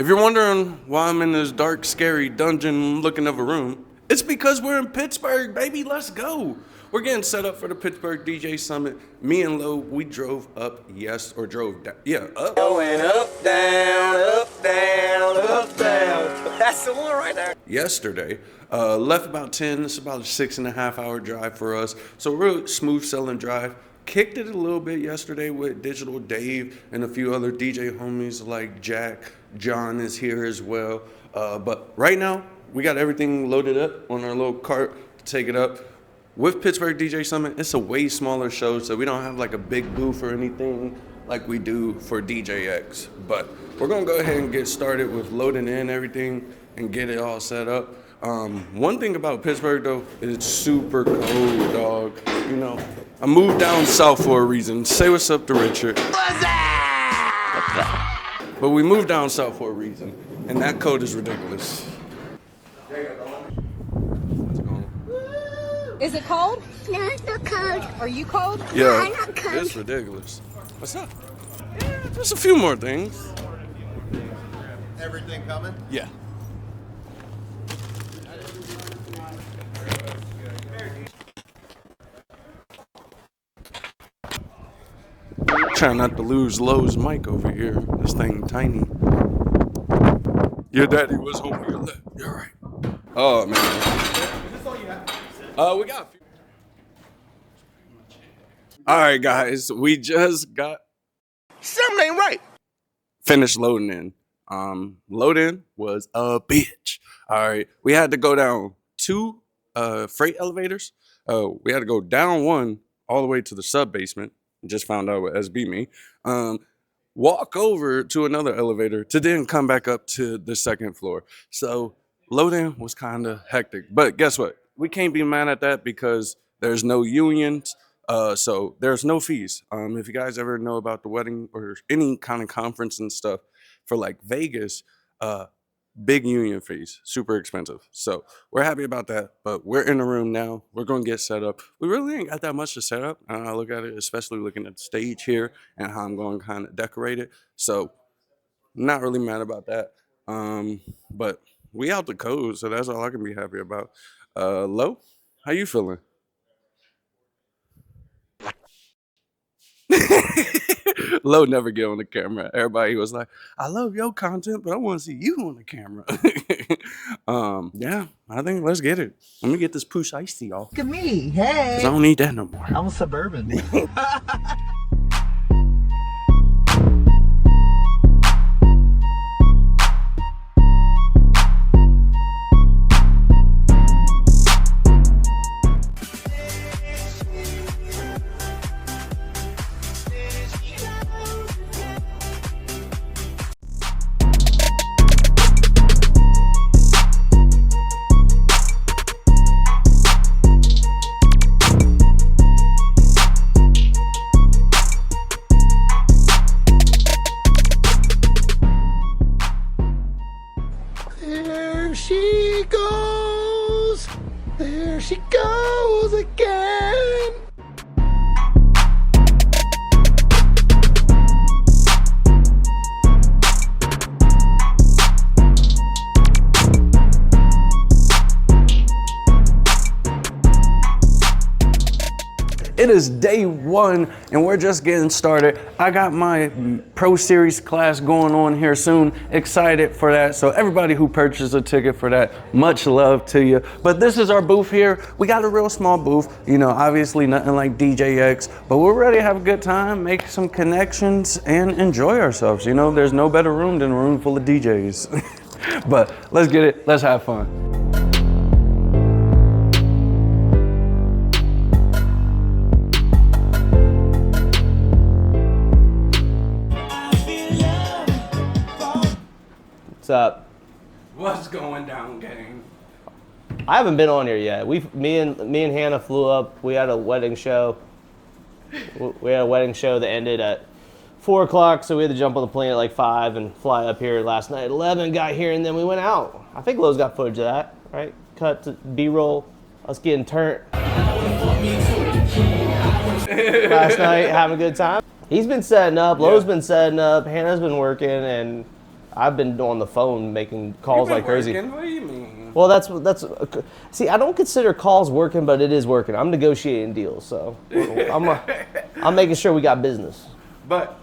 If you're wondering why I'm in this dark, scary dungeon looking of a room, it's because we're in Pittsburgh, baby. Let's go. We're getting set up for the Pittsburgh DJ Summit. Me and Lo, we drove up, up. Going up, down, up, down, up, down. That's the one right there. Yesterday, left about 10. It's about a 6.5 hour drive for us. So real smooth selling drive. Kicked it a little bit yesterday with Digital Dave and a few other DJ homies like Jack. John is here as well. But right now, we got everything loaded up on our little cart to take it up. With Pittsburgh DJ Summit, it's a way smaller show, so we don't have like a big booth or anything like we do for DJX. But we're gonna go ahead and get started with loading in everything and get it all set up. One thing about Pittsburgh though, it's super cold, dog. You know, I moved down south for a reason. Say what's up to Richard. What's up? But we moved down south for a reason, and that code is ridiculous. Is it cold? No, it's not cold. Are you cold? Yeah, No, I'm not cold. it's ridiculous. What's up? Yeah, just a few more things. Everything coming? Yeah. Trying not to lose Lowe's mic over here. This thing tiny. Your daddy was home your left. You're right. Oh man. Is this all you have? We got a few. All right, guys. We just got Something ain't right. finished loading in. Load in was a bitch. All right. We had to go down 2 freight elevators. We had to go down 1 all the way to the sub basement. Just found out what SB me. Walk over to another elevator to then come back up to the 2nd floor. So loading was kind of hectic. But guess what? We can't be mad at that because there's no unions. So there's no fees. If you guys ever know about the wedding or any kind of conference and stuff for like Vegas, big union fees, super expensive. So we're happy about that, but we're in the room now. We're going to get set up. We really ain't got that much to set up. I look at it, especially looking at the stage here and how I'm going to kind of decorate it. So not really mad about that. But we out the code, so that's all I can be happy about. Lo, how you feeling? Lo never get on the camera. Everybody was like, I love your content, but I want to see you on the camera. Yeah, I think let's get it. Let me get this push iced tea off. Look at me, hey. 'Cause I don't need that no more. I'm a suburban. There she goes. There she goes again. It is day 1 and we're just getting started. I got my Pro Series class going on here soon. Excited for that. So everybody who purchased a ticket for that, much love to you. But this is our booth here. We got a real small booth, you know, obviously nothing like DJX, but we're ready to have a good time, make some connections and enjoy ourselves. You know, there's no better room than a room full of DJs. But let's get it. Let's have fun. What's up? What's going down, gang? I haven't been on here yet. Me and Hannah flew up. We had a wedding show. We had a wedding show that ended at 4 o'clock, so we had to jump on the plane at like 5 and fly up here last night at 11. Got here and then we went out. I think Lowe's got footage of that, right? Cut to B-roll. Us getting turned last night, having a good time. He's been setting up. Lowe's been setting up. Hannah's been working, and I've been on the phone making calls You've like been crazy. working. What do you mean? Well, that's. See, I don't consider calls working, but it is working. I'm negotiating deals, so I'm making sure we got business. But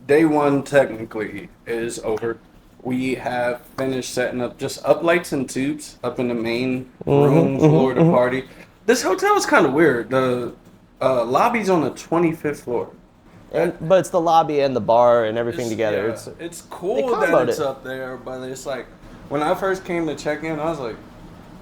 day one technically is over. We have finished setting up just up lights and tubes up in the main room floor of the party. This hotel is kind of weird. The lobby's on the 25th floor. But it's the lobby and the bar and everything together. Yeah, it's they cool comboed that it's it. up there, but it's like when I first came to check in, I was like,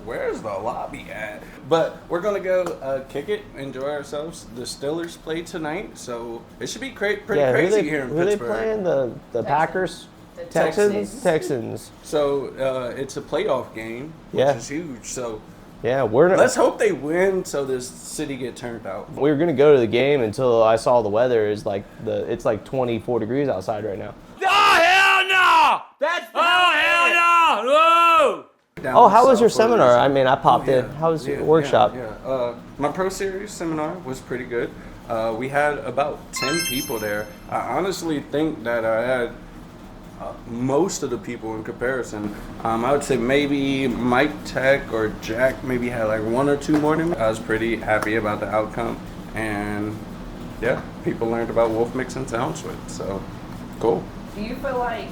"Where's the lobby at?" But we're gonna go kick it, enjoy ourselves. The Steelers play tonight, so it should be pretty crazy here in Who are they Pittsburgh. playing? The Packers? Texans. Texans. So it's a playoff game, which Yeah. is huge. So Yeah, let's hope they win, so this city get turned out. we were gonna go to the game until I saw the weather is like it's like 24 degrees outside right now. Oh, hell no! That's hell no! Whoa! Down Oh, how was south your of seminar? this- I mean, I popped in. How was your workshop? Yeah. My Pro Series seminar was pretty good. We had about 10 people there. I honestly think that I had most of the people in comparison. I would say maybe Mike Tech or Jack maybe had like one or two more than me. I was pretty happy about the outcome. And yeah, people learned about Wolf Mix and Sound Switch. So cool. Do you feel like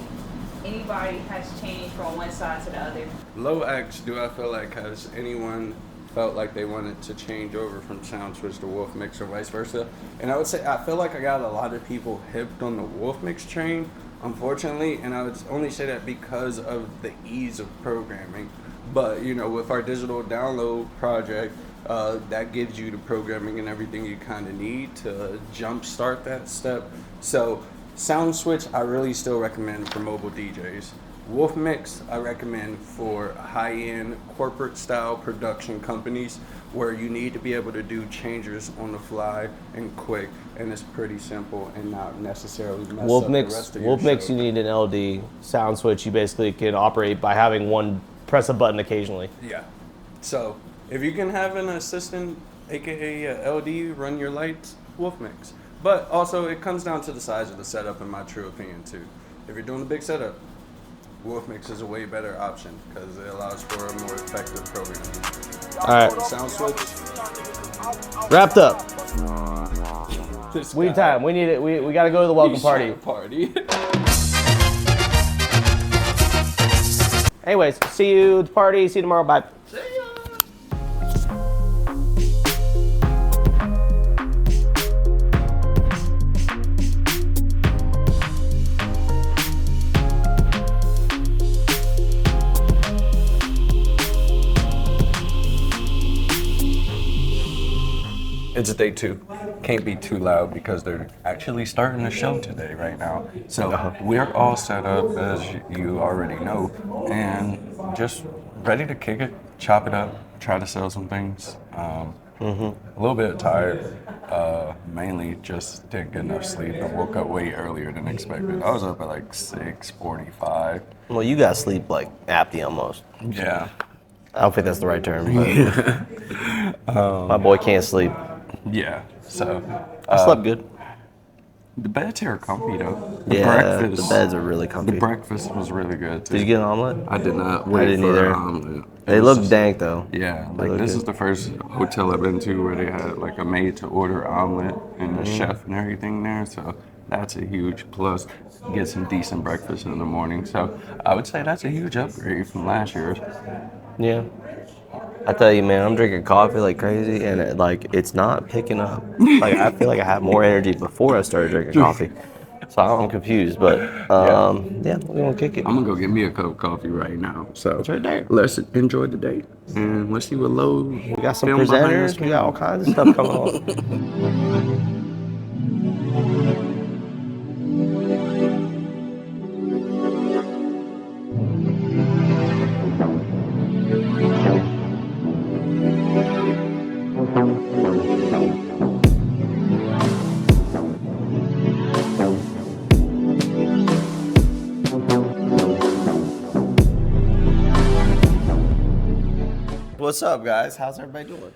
anybody has changed from one side to the other? Low X, do I feel like has anyone felt like they wanted to change over from Sound Switch to Wolf Mix or vice versa? And I would say I feel like I got a lot of people hipped on the Wolf Mix train, unfortunately, and I would only say that because of the ease of programming. But you know, with our digital download project, that gives you the programming and everything you kind of need to jumpstart that step. So Sound Switch, I really still recommend for mobile DJs. Wolf Mix, I recommend for high-end corporate-style production companies where you need to be able to do changes on the fly and quick, and it's pretty simple and not necessarily mess Wolf up the Mix, rest of your Wolf Mix, show. you need an LD. Sound Switch, you basically can operate by having one press a button occasionally. Yeah. So if you can have an assistant, aka a LD, run your lights, Wolf Mix. But also it comes down to the size of the setup, in my true opinion too. If you're doing a big setup, Wolf Mix is a way better option because it allows for a more effective programming. All right, Sound Switch. wrapped up. This We guy. time. We need it. We got to go to the welcome He's party. trying to party. Anyways, see you at the party. See you tomorrow. Bye. It's day two. Can't be too loud because they're actually starting the show today right now. So we're all set up as you already know and just ready to kick it, chop it up, try to sell some things. A little bit tired. Mainly just didn't get enough sleep and woke up way earlier than expected. I was up at like 6:45. Well, you got sleep like apnea almost. Yeah. I don't think that's the right term. But my boy can't sleep. Yeah. So I slept good. the beds here are comfy though. The Yeah, breakfast, the beds are really comfy. The breakfast was really good too. Did you get an omelet? I did not I wait didn't for either. an omelet. They It was look just- dank though. Yeah, They like look this good. is the first hotel I've been to where they had like a made-to-order omelet and a chef and everything there. So that's a huge plus. Get some decent breakfast in the morning. So I would say that's a huge upgrade from last year's. Yeah. I tell you, man, I'm drinking coffee like crazy, and it's not picking up. Like I feel like I had more energy before I started drinking coffee, so I'm confused. But yeah, we're gonna kick it. I'm gonna go get me a cup of coffee right now. So It's right there. let's enjoy the day and let's see what low. We got some presenters. We got all kinds of stuff coming on. What's up, guys? How's everybody doing?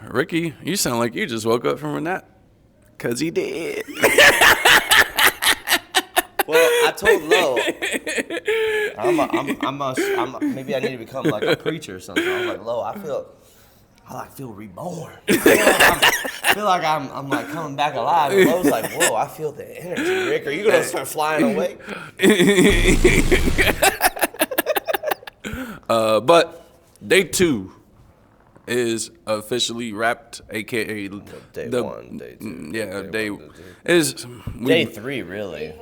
Ricky, you sound like you just woke up from a nap. Cause he did. Well, I told Lo, maybe I need to become like a preacher or something. I was like, Lo, I feel reborn. I feel like I'm like coming back alive. And Lo's like, whoa, I feel the energy, Rick. Are you gonna start flying away? But day 2 is officially wrapped, aka Day the 1, day 2. Yeah, day one, is day 3, really.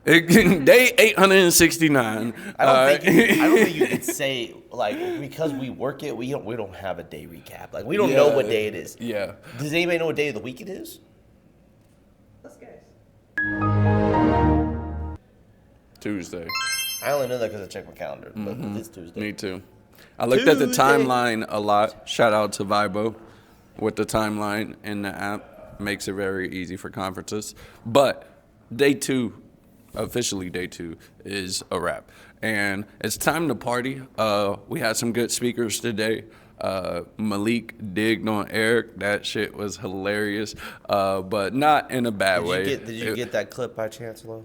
Day 869. I don't think you could say like because we work it. We don't have a day recap. Like we don't know what day it is. Yeah. Does anybody know what day of the week it is? Let's guess. Tuesday. I only know that because I checked my calendar. But it's Tuesday. Me too. I looked at the timeline a lot. Shout out to Vibo with the timeline in the app. Makes it very easy for conferences. But day 2, officially day 2, is a wrap. And it's time to party. We had some good speakers today. Malik digged on Eric. That shit was hilarious, but not in a bad way. Did you get that clip by chance, Lo?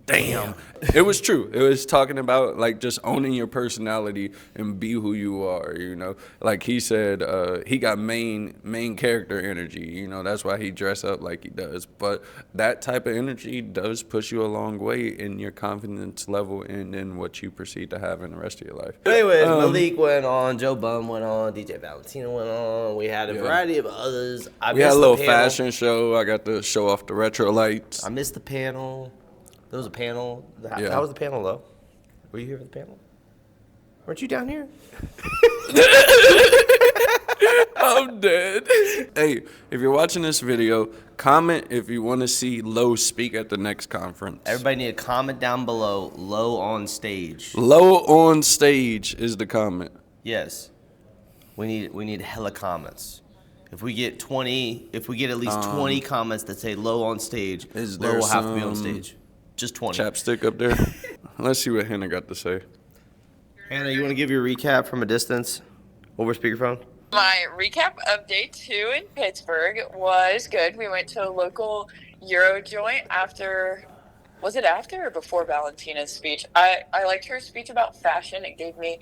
Damn. It was true. It was talking about like just owning your personality and be who you are, you know. Like he said, he got main character energy, you know, that's why he dressed up like he does. But that type of energy does push you a long way in your confidence level and in what you perceive to have in the rest of your life. Anyways, Malik went on, Joe Bum went on, DJ Valentino went on. We had a variety of others. We had a little fashion show. I got to show off the retro lights. I missed the panel. There was a panel. Yeah. How was the panel, though? Were you here for the panel? Weren't you down here? I'm dead. Hey, if you're watching this video, comment if you want to see Lo speak at the next conference. Everybody need to comment down below, Lo on stage. Lo on stage is the comment. Yes. We need hella comments. If we get at least 20 comments that say Lo on stage, Lo will have to be on stage. Just 20. Chapstick up there. Let's see what Hannah got to say. Hannah, you want to give your recap from a distance over speakerphone? My recap of day 2 in Pittsburgh was good. We went to a local Euro joint was it after or before Valentina's speech? I liked her speech about fashion. It gave me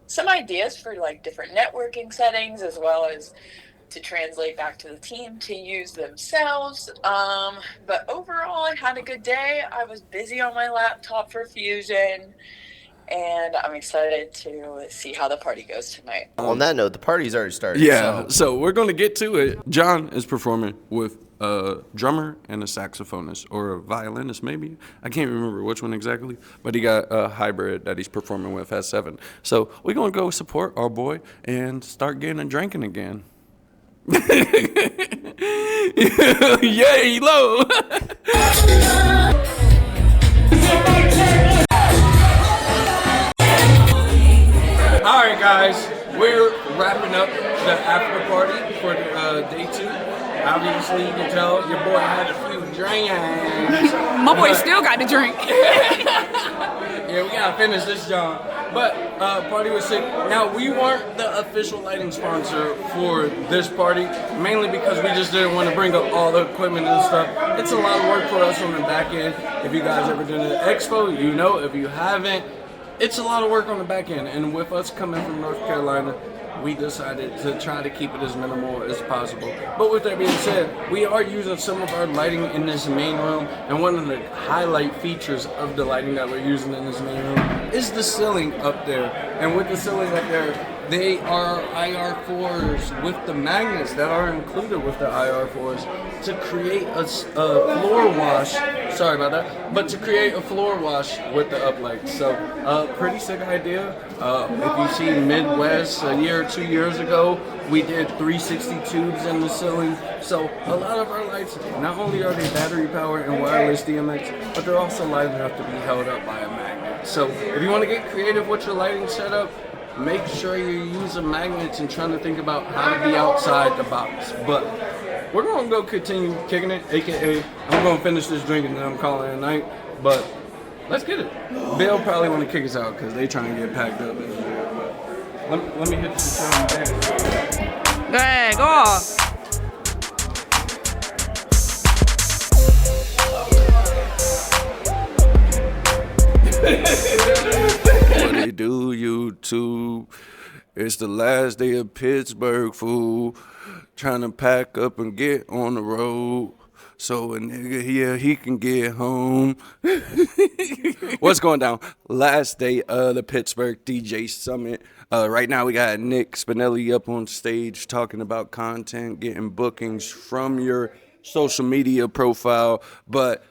some ideas for like different networking settings as well as to translate back to the team to use themselves. But overall, I had a good day. I was busy on my laptop for Fusion, and I'm excited to see how the party goes tonight. On that note, the party's already started. Yeah, so we're going to get to it. John is performing with a drummer and a saxophonist, or a violinist maybe. I can't remember which one exactly, but he got a hybrid that he's performing with at 7. So we're going to go support our boy and start getting and drinking again. Yay, Lo. Alright guys, we're wrapping up the after party for day 2. Obviously you can tell your boy had a few drinks. My boy still got to drink. Yeah, we gotta finish this, John. But party was sick. Now we weren't the official lighting sponsor for this party, mainly because we just didn't want to bring up all the equipment and stuff. It's a lot of work for us on the back end. If you guys ever done an expo, you know. If you haven't, it's a lot of work on the back end. And with us coming from North Carolina, we decided to try to keep it as minimal as possible. But with that being said, we are using some of our lighting in this main room, and one of the highlight features of the lighting that we're using in this main room is the ceiling up there. And with the ceiling up there, they are IR4s with the magnets that are included with the IR4s to create a floor wash. Sorry about that, but to create a floor wash with the uplights. So, pretty sick idea. If you see Midwest a year or 2 years ago, we did 360 tubes in the ceiling. So a lot of our lights, not only are they battery powered and wireless DMX, but they're also light enough to be held up by a magnet. So if you want to get creative with your lighting setup, make sure you're using magnets and trying to think about how to be outside the box. But we're going to go continue kicking it, aka I'm going to finish this drink and then I'm calling it a night. But let's get it. Bill probably want to kick us out because they trying to get packed up. Let me hit the sound dance. Go ahead, go off. What it do, YouTube? It's the last day of Pittsburgh, fool. Trying to pack up and get on the road. So a nigga here, he can get home. What's going down? Last day of the Pittsburgh DJ Summit. Right now we got Nick Spinelli up on stage talking about content, getting bookings from your social media profile. But,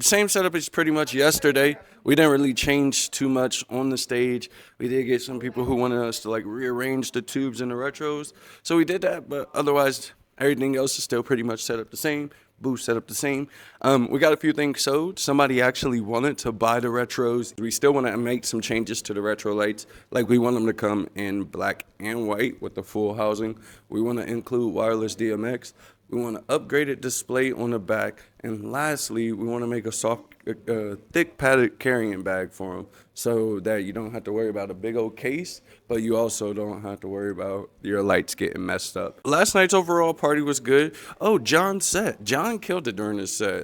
same setup as pretty much yesterday. We didn't really change too much on the stage. We did get some people who wanted us to rearrange the tubes and the retros. So we did that, but otherwise everything else is still pretty much set up the same. Booth set up the same. We got a few things sold. Somebody actually wanted to buy the retros. We still want to make some changes to the retro lights. We want them to come in black and white with the full housing. We want to include wireless DMX. We want to upgrade it display on the back. And lastly, we want to make a thick padded carrying bag for them so that you don't have to worry about a big old case, but you also don't have to worry about your lights getting messed up. Last night's overall party was good. Oh, John's set. John killed it during his set.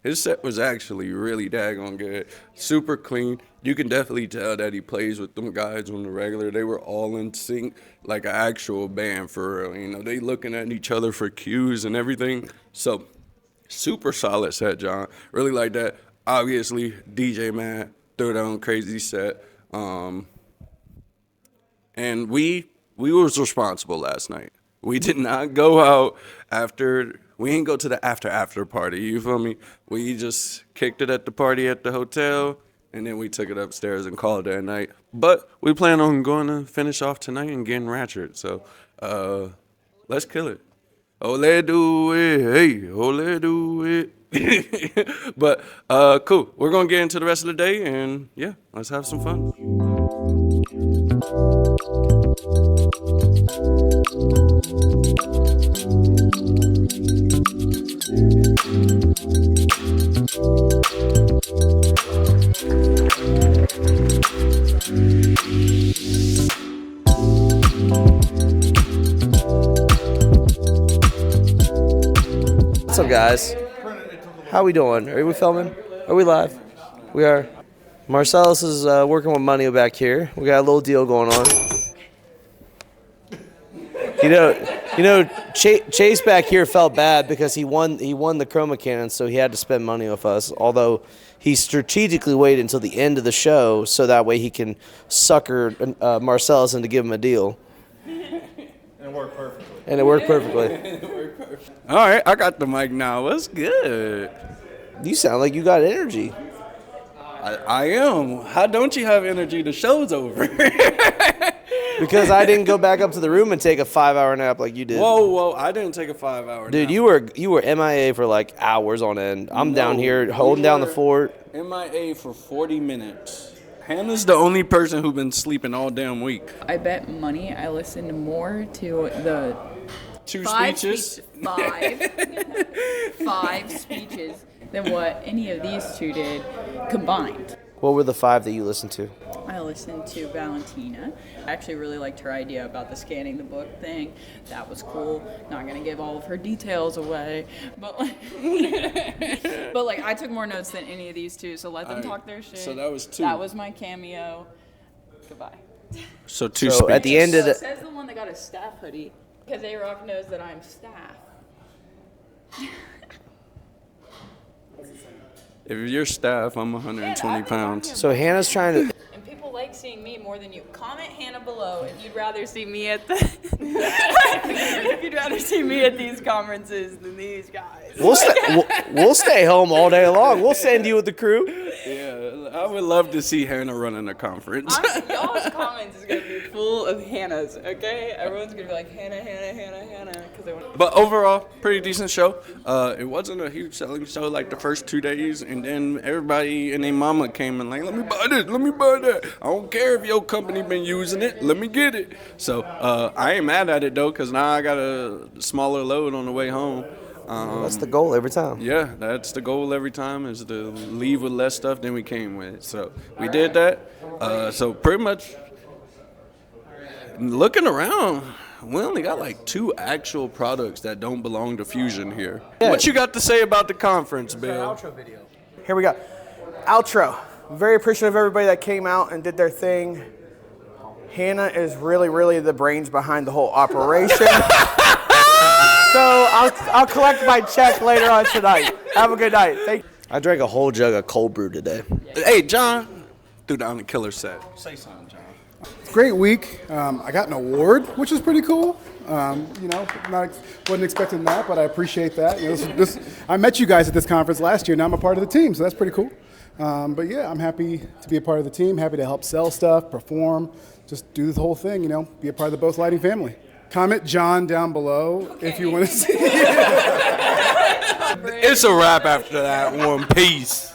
His set was actually really daggone good. Super clean. You can definitely tell that he plays with them guys on the regular. They were all in sync like an actual band for real. They looking at each other for cues and everything. So, super solid set, John. Really like that. Obviously, DJ Matt threw down a crazy set. And we was responsible last night. We did not go out after. We ain't go to the after party, you feel me? We just kicked it at the party at the hotel, and then we took it upstairs and called it a night. But we plan on going to finish off tonight and getting ratchet. So let's kill it. Ole do it, hey, ole do it. But cool. We're going to get into the rest of the day, and yeah, let's have some fun. What's up, guys? How we doing? Are we filming? Are we live? We are. Marcellus is working with money back here. We got a little deal going on. Chase back here felt bad because he won the Chroma Cannon, so he had to spend money with us. Although he strategically waited until the end of the show so that way he can sucker Marcellus into give him a deal. And it worked perfectly. And it worked perfectly. All right, I got the mic now. What's good? You sound like you got energy. I am. How don't you have energy? The show's over. Because I didn't go back up to the room and take a 5-hour nap like you did. Whoa! I didn't take a 5-hour nap. Dude, you were MIA for hours on end. I'm down here holding down the fort. MIA for 40 minutes. Hannah's the only person who's been sleeping all damn week. I bet money I listened more to the five speeches than what any of these two did combined. What were the 5 that you listened to? I listened to Valentina. I actually really liked her idea about the scanning the book thing. That was cool. Not gonna give all of her details away, but I took more notes than any of these two. So let them talk their shit. So that was 2. That was my cameo. Goodbye. So 2 So speeches. at the end of It says the one that got a staff hoodie because A-Rock knows that I'm staff. If you're staff, I'm 120 pounds. So Hannah's trying to... And people like seeing me more than you. Comment Hannah below if you'd rather see me at the if you'd rather see me at these conferences than these guys. We'll stay home all day long. We'll send you with the crew. Yeah, I would love to see Hannah running a conference. Y'all's comments is gonna be full of Hannahs, okay? Everyone's gonna be like Hannah, because they want. But overall, pretty decent show. It wasn't a huge selling show like the first 2 days, and then everybody and their mama came and let me buy this, let me buy that. I don't care if your company been using it, let me get it. So I ain't mad at it though, cause now I got a smaller load on the way home. That's the goal every time. Yeah, that's the goal every time, is to leave with less stuff than we came with. So we did that. So pretty much looking around, we only got like 2 actual products that don't belong to Fusion here. Yeah. What you got to say about the conference, Bill? Outro video. Here we go. Outro. very appreciative of everybody that came out and did their thing. Hannah is really the brains behind the whole operation. So I'll collect my check later on tonight. Have a good night. Thank you. I drank a whole jug of cold brew today. Hey, John, threw down the killer set. Say something, John. Great week. I got an award, which is pretty cool. Wasn't expecting that, but I appreciate that. I met you guys at this conference last year. Now I'm a part of the team, so that's pretty cool. But yeah, I'm happy to be a part of the team. Happy to help sell stuff, perform, just do the whole thing. Be a part of the Both Lighting family. Comment John down below if you want to see it. It's a wrap after that one. Peace.